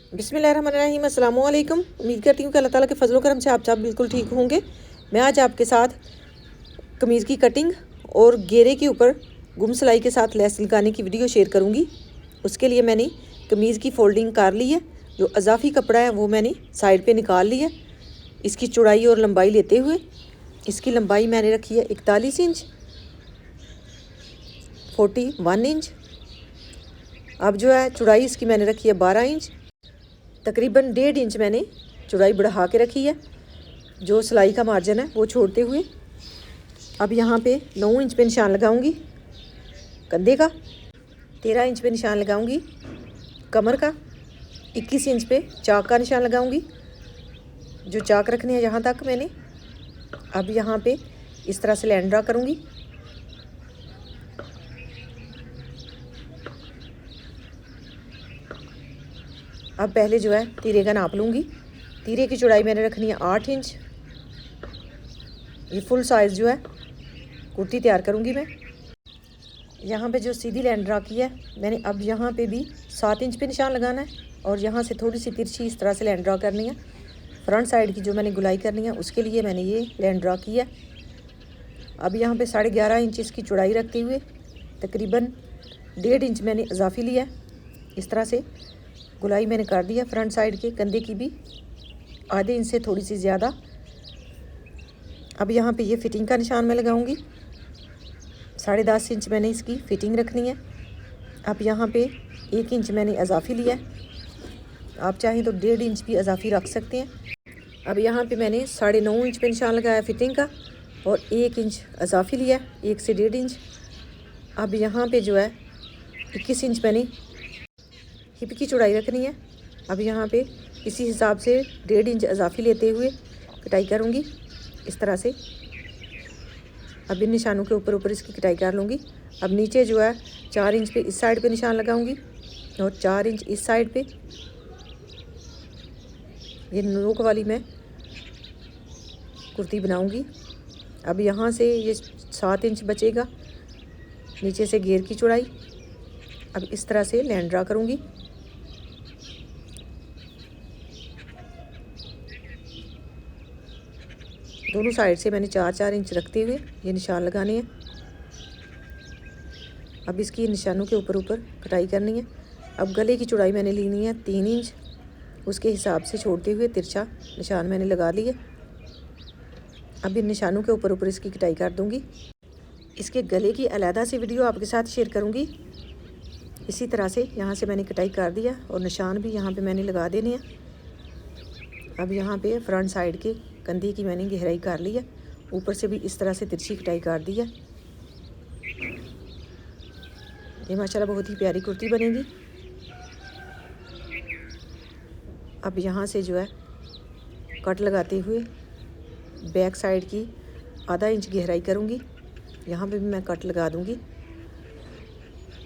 बिस्मिल्लाहिर्रहमानिर्रहीम, अस्सलाम वालेकुम। उम्मीद करती हूँ कि अल्लाह ताला के फजलो करम से आप सब बिल्कुल ठीक होंगे। मैं आज आपके साथ कमीज़ की कटिंग और घेरे के ऊपर गुम सिलाई के साथ लेस लगाने की वीडियो शेयर करूँगी। उसके लिए मैंने कमीज़ की फोल्डिंग कर ली है। जो अजाफी कपड़ा है वो मैंने साइड पे निकाल लिया। इसकी चौड़ाई और लंबाई लेते हुए इसकी लंबाई मैंने रखी है 41 इंच, 41 इंच। अब जो है चौड़ाई इसकी मैंने रखी है 12 इंच। तकरीबन 1.5 इंच मैंने चौड़ाई बढ़ा के रखी है, जो सिलाई का मार्जिन है वो छोड़ते हुए। अब यहाँ पे 9 इंच पे निशान लगाऊंगी कंधे का, 13 इंच पे निशान लगाऊंगी कमर का, 21 इंच पे चाक का निशान लगाऊंगी। जो चाक रखने हैं यहाँ तक मैंने। अब यहाँ पे इस तरह से लाइन ड्रा करूँगी। अब पहले जो है तीरे का नाप लूँगी। तीरे की चौड़ाई मैंने रखनी है 8 इंच। ये फुल साइज़ जो है कुर्ती तैयार करूँगी मैं। यहाँ पे जो सीधी लाइन ड्रा की है मैंने, अब यहाँ पे भी 7 इंच पे निशान लगाना है और यहाँ से थोड़ी सी तिरछी इस तरह से लाइन ड्रा करनी है। फ्रंट साइड की जो मैंने गुलाई करनी है उसके लिए मैंने ये लाइन ड्रा की है। अब यहाँ पे 11.5 इंच इसकी चौड़ाई रखते हुए तकरीबन 1.5 इंच मैंने इजाफी लिया है। इस तरह से गुलाई मैंने कर दी है। फ्रंट साइड के कंधे की भी आधे इंच से थोड़ी सी ज़्यादा। अब यहाँ पे ये फिटिंग का निशान मैं लगाऊंगी। 10.5 इंच मैंने इसकी फ़िटिंग रखनी है। अब यहाँ पे 1 इंच मैंने इजाफी लिया है। आप चाहें तो 1.5 इंच भी इजाफी रख सकते हैं। अब यहाँ पे मैंने 9.5 इंच पे निशान लगाया फिटिंग का और 1 इंच इजाफी लिया, 1 से 1.5 इंच। अब यहाँ पे जो है 21 इंच मैंने हिप की चौड़ाई रखनी है। अब यहाँ पे इसी हिसाब से 1.5 इंच इजाफी लेते हुए कटाई करूँगी इस तरह से। अब इन निशानों के ऊपर इसकी कटाई कर लूँगी। अब नीचे जो है 4 इंच पे इस साइड पे निशान लगाऊंगी और 4 इंच इस साइड पे। ये नोक वाली मैं कुर्ती बनाऊंगी। अब यहाँ से ये 7 इंच बचेगा नीचे से घेर की चौड़ाई। अब इस तरह से लाइन ड्रा करूँगी। दोनों साइड से मैंने 4-4 इंच रखते हुए ये निशान लगाने हैं। अब इसकी निशानों के ऊपर कटाई करनी है। अब गले की चौड़ाई मैंने लेनी है 3 इंच, उसके हिसाब से छोड़ते हुए तिरछा निशान मैंने लगा लिए। अब इन निशानों के ऊपर इसकी कटाई कर दूंगी। इसके गले की अलहदा से वीडियो आपके साथ शेयर करूंगी। इसी तरह से यहाँ से मैंने कटाई कर दिया और निशान भी यहाँ पे मैंने लगा देने हैं। अब यहाँ पे फ्रंट साइड के कंधे की मैंने गहराई कर ली है, ऊपर से भी इस तरह से तिरछी कटाई कर दी है। ये माशाल्लाह बहुत ही प्यारी कुर्ती बनेगी। अब यहाँ से जो है कट लगाते हुए बैक साइड की आधा इंच गहराई करूँगी। यहाँ पे भी मैं कट लगा दूँगी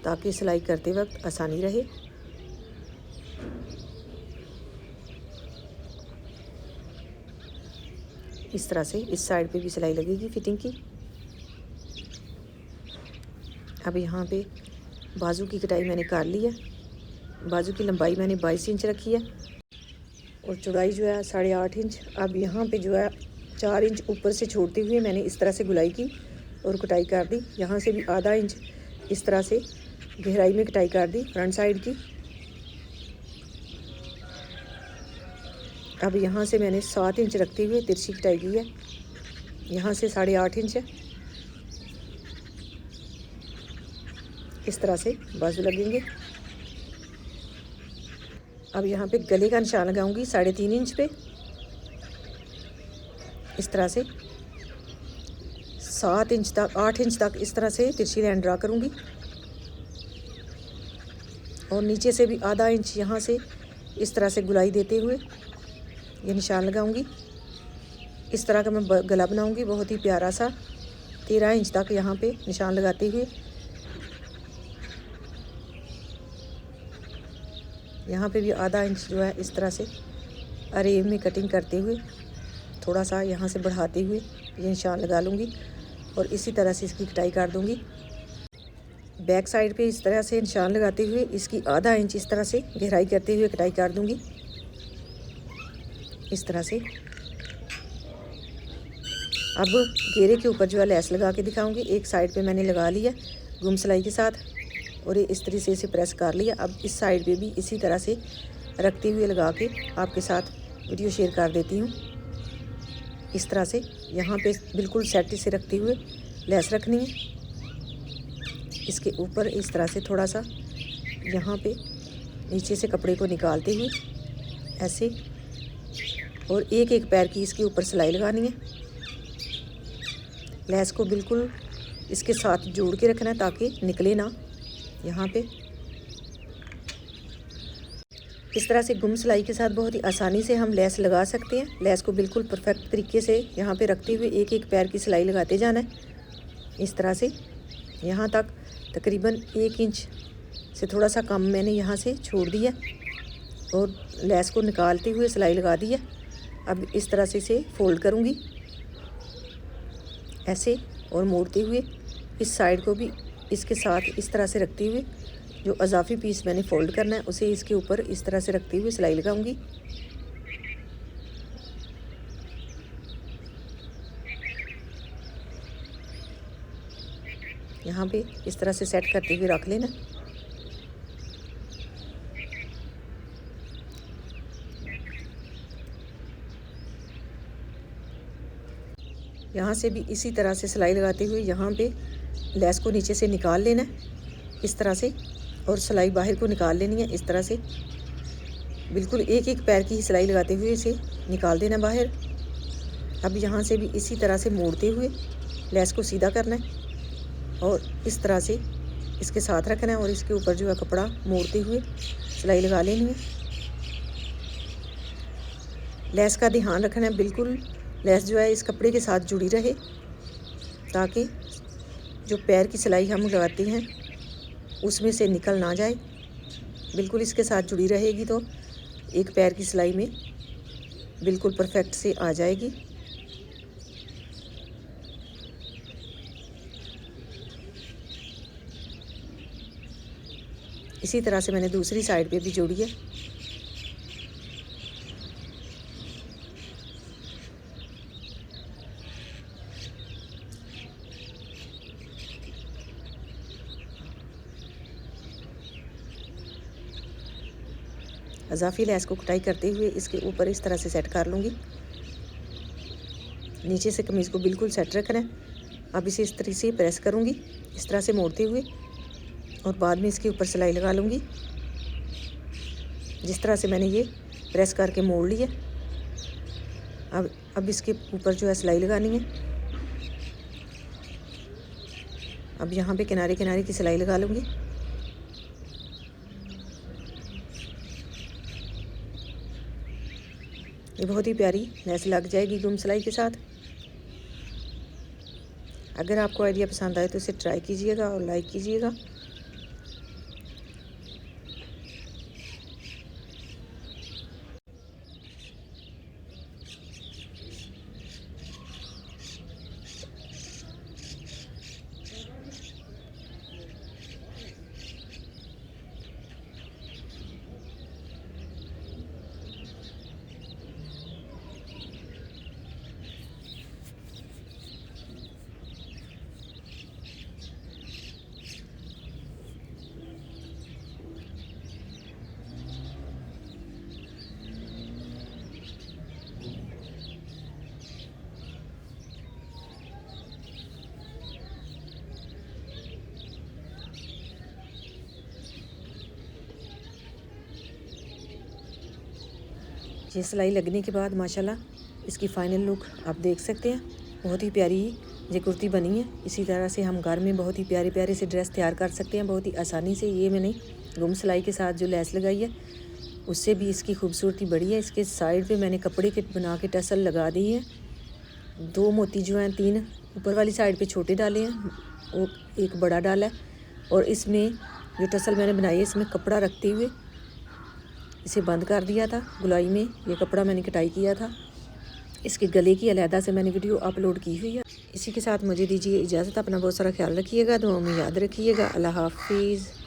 ताकि सिलाई करते वक्त आसानी रहे। इस तरह से इस साइड पे भी सिलाई लगेगी फिटिंग की। अब यहाँ पे बाजू की कटाई मैंने कर ली है। बाजू की लंबाई मैंने 22 इंच रखी है और चौड़ाई जो है 8.5 इंच। अब यहाँ पे जो है 4 इंच ऊपर से छोड़ते हुए मैंने इस तरह से गुलाई की और कटाई कर दी। यहाँ से भी आधा इंच इस तरह से गहराई में कटाई कर दी फ्रंट साइड की। अब यहाँ से मैंने 7 इंच रखते हुए तिरछी कटाई की है। यहाँ से 8.5 इंच है। इस तरह से बाजू लगेंगे। अब यहाँ पे गले का निशान लगाऊंगी 3.5 इंच पे। इस तरह से 7 इंच तक 8 इंच तक इस तरह से तिरछी लाइन ड्रा करूँगी और नीचे से भी आधा इंच यहाँ से इस तरह से गुलाई देते हुए ये निशान लगाऊंगी। इस तरह का मैं गला बनाऊंगी बहुत ही प्यारा सा। 13 इंच तक यहाँ पे निशान लगाते हुए यहाँ पे भी आधा इंच जो है इस तरह से अरेब में कटिंग करते हुए थोड़ा सा यहाँ से बढ़ाते हुए ये निशान लगा लूँगी और इसी तरह से इसकी कटाई कर दूँगी। बैक साइड पे इस तरह से निशान लगाते हुए इसकी आधा इंच इस तरह से गहराई करते हुए कटाई कर दूंगी, इस तरह से। अब घेरे के ऊपर जो है लैस लगा के दिखाऊंगी। एक साइड पे मैंने लगा लिया गुम सिलाई के साथ और ये इस तरह से इसे प्रेस कर लिया। अब इस साइड पे भी इसी तरह से रखते हुए लगा के आपके साथ वीडियो शेयर कर देती हूँ। इस तरह से यहाँ पे बिल्कुल सेट से रखते हुए लैस रखनी है। इसके ऊपर इस तरह से थोड़ा सा यहाँ पे नीचे से कपड़े को निकालते हुए ऐसे, और एक एक पैर की इसके ऊपर सिलाई लगानी है। लैस को बिल्कुल इसके साथ जोड़ के रखना है ताकि निकले ना। यहाँ पे इस तरह से गुम सिलाई के साथ बहुत ही आसानी से हम लैस लगा सकते हैं। लैस को बिल्कुल परफेक्ट तरीके से यहाँ पे रखते हुए एक एक पैर की सिलाई लगाते जाना है, इस तरह से। यहाँ तक तकरीबन 1 इंच से थोड़ा सा कम मैंने यहाँ से छोड़ दिया और लैस को निकालते हुए सिलाई लगा दी है। अब इस तरह से इसे फोल्ड करूँगी ऐसे, और मोड़ते हुए इस साइड को भी इसके साथ इस तरह से रखते हुए जो अजाफी पीस मैंने फोल्ड करना है उसे इसके ऊपर इस तरह से रखते हुए सिलाई लगाऊंगी। यहाँ पे इस तरह से सेट करते हुए रख लेना। यहाँ से भी इसी तरह से सिलाई लगाते हुए यहाँ पे लैस को नीचे से निकाल लेना है इस तरह से, और सिलाई बाहर को निकाल लेनी है इस तरह से। बिल्कुल एक एक पैर की ही सिलाई लगाते हुए इसे निकाल देना बाहर। अब यहाँ से भी इसी तरह से मोड़ते हुए लैस को सीधा करना है और इस तरह से इसके साथ रखना है, और इसके ऊपर जो है कपड़ा मोड़ते हुए सिलाई लगा लेनी है। लैस का ध्यान रखना है, बिल्कुल लैस जो है इस कपड़े के साथ जुड़ी रहे ताकि जो पैर की सिलाई हम लगाते हैं उसमें से निकल ना जाए। बिल्कुल इसके साथ जुड़ी रहेगी तो एक पैर की सिलाई में बिल्कुल परफेक्ट से आ जाएगी। इसी तरह से मैंने दूसरी साइड पे भी जोड़ी है। अजाफी लैस को कटाई करते हुए इसके ऊपर इस तरह से सेट कर लूँगी। नीचे से कमीज़ को बिल्कुल सेट रखना है। अब इसे इस तरह से प्रेस करूँगी, इस तरह से मोड़ते हुए, और बाद में इसके ऊपर सिलाई लगा लूँगी। जिस तरह से मैंने ये प्रेस करके मोड़ लिया। अब इसके ऊपर जो है सिलाई लगानी है। अब यहाँ पे किनारे किनारे की सिलाई लगा लूँगी। ये बहुत ही प्यारी लैस लग जाएगी गुम सिलाई के साथ। अगर आपको आइडिया पसंद आए तो इसे ट्राई कीजिएगा और लाइक कीजिएगा। ये सिलाई लगने के बाद माशाल्लाह इसकी फ़ाइनल लुक आप देख सकते हैं। बहुत ही प्यारी ये कुर्ती बनी है। इसी तरह से हम घर में बहुत ही प्यारे प्यारे से ड्रेस तैयार कर सकते हैं बहुत ही आसानी से। ये मैंने गुम सिलाई के साथ जो लैस लगाई है उससे भी इसकी खूबसूरती बढ़ी है। इसके साइड पे मैंने कपड़े के बना के टसल लगा दी है। 2 मोती जो हैं 3 ऊपर वाली साइड पे छोटे डाले हैं और एक बड़ा डाला है, और इसमें जो टसल मैंने बनाई है इसमें कपड़ा रखते हुए इसे बंद कर दिया था। गुलाई में ये कपड़ा मैंने कटाई किया था। इसके गले की अलहदा से मैंने वीडियो अपलोड की हुई है। इसी के साथ मुझे दीजिए इजाज़त। अपना बहुत सारा ख्याल रखिएगा, दुआओं में याद रखिएगा। अल्लाह हाफिज़।